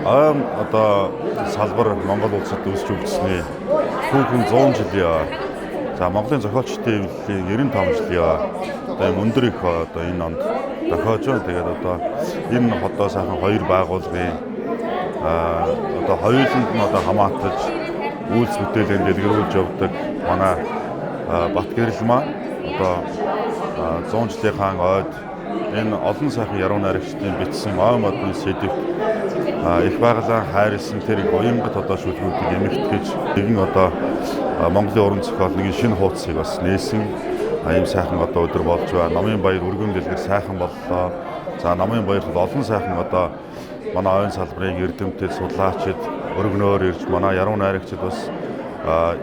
Одоо салбар Монгол улсад өсч өгдсөний түүхэн 100 жилийн за Монголын зохиолчдын эвлэлийн 95 жилийн одоо өндөр их одоо энэ онд тохиож байна. Тэгээд одоо энэ хотоо сайхан хоёр байгууллагын одоо хоёуланд нь одоо хамаатаж үйлс бүтээлэнд дэлгэрүүлж явдаг манай Бат гэрэл маань одоо 100 жилийн ойд энэ олон сайхан яруу найрагчдын бичсэн ой модны сэдвт их байгалаа хайрлсан тэр уянгат одоо шүлгүүдийг эмэгтгэж нэгэн одоо Монголын уран зохиол нэг шинэ хуудсыг бас нээсэн ийм сайхан одоо өдөр болж байна. Намын баяр өргөн дэлгэр сайхан боллоо. За намын баяр олон сайхан одоо манай оюун салбарын эрдэмтэд судлаачид өргөнөөр ирж манай яруу найрагчид бас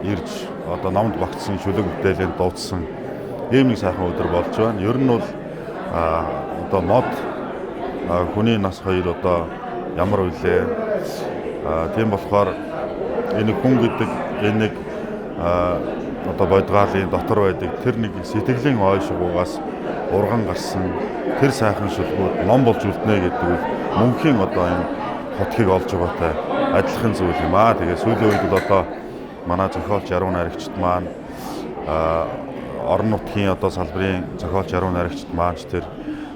ирж одоо намд багтсан шүлэг бүтээлэнд дуудсан ийм нэг сайхан өдөр болж байна. Ер нь бол одоо мод хүний нас хоёр одоо ямар үлээ. Тийм болохоор энэ хүн гэдэг энэ нэг одоо бодгаалын дотор байдаг тэр нэг сэтгэлийн ойшгуугаас урган гарсан тэр сайхан шүлгүүд ном болж үлднэ гэдэг нь мөнхийн одоо энэ хотгийг олж байгаатай адилхан зүйл юм аа. Тэгээ сүүлийн үед бол одоо манай зохиолч яруу найрагчд маань орон нутгийн одоо салбарын зохиолч яруу найрагчд маань тэр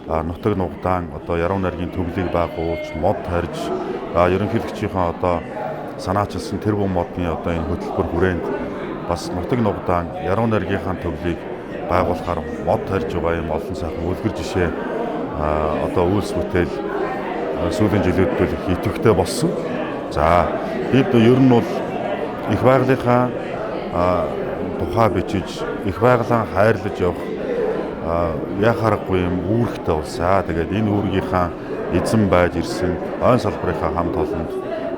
нутаг нугдаан одоо яруу найргийн төвлийг байгуулж мод тарьж ерөнхийлөгчийнхээ одоо санаачилсан тэр бүм модны одоо энэ хөтөлбөр хүрээнд бас нутаг нугдаан яруу найргийнхаа төвлийг байгуулахаар мод тарьж байгаа юм олон сайхан үлгэр жишээ одоо үйлс бүтээл сүүлийн жилүүдэд их идэвхтэй болсон. За бид ер нь бол их байгалийнхаа тухай бичиж их байгалаа хайрлаж явах яхаарахгүй юм үүрэгтэй улсаа. Тэгээд энэ үүргийнхаа эзэн байж ирсэн ойн салбарынхаа хамт олонд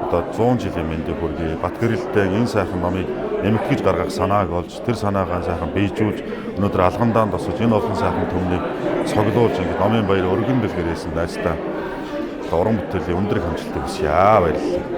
одоо 100 жилийн мэндийг хүргэе. Бат гэрэлтэй энэ сайхан номыг эмэгтгэж гаргах санааг олж тэр санаагаа сайхан биежүүлж өнөөдөр алгандаанд тосож энэ олон сайхан төмнийг цоглуулж ингээд номын баяр өргөн дэлгэрээсэн найстаа уран бүтээлийн өндөр амжилттай хүсье. Баярлалаа.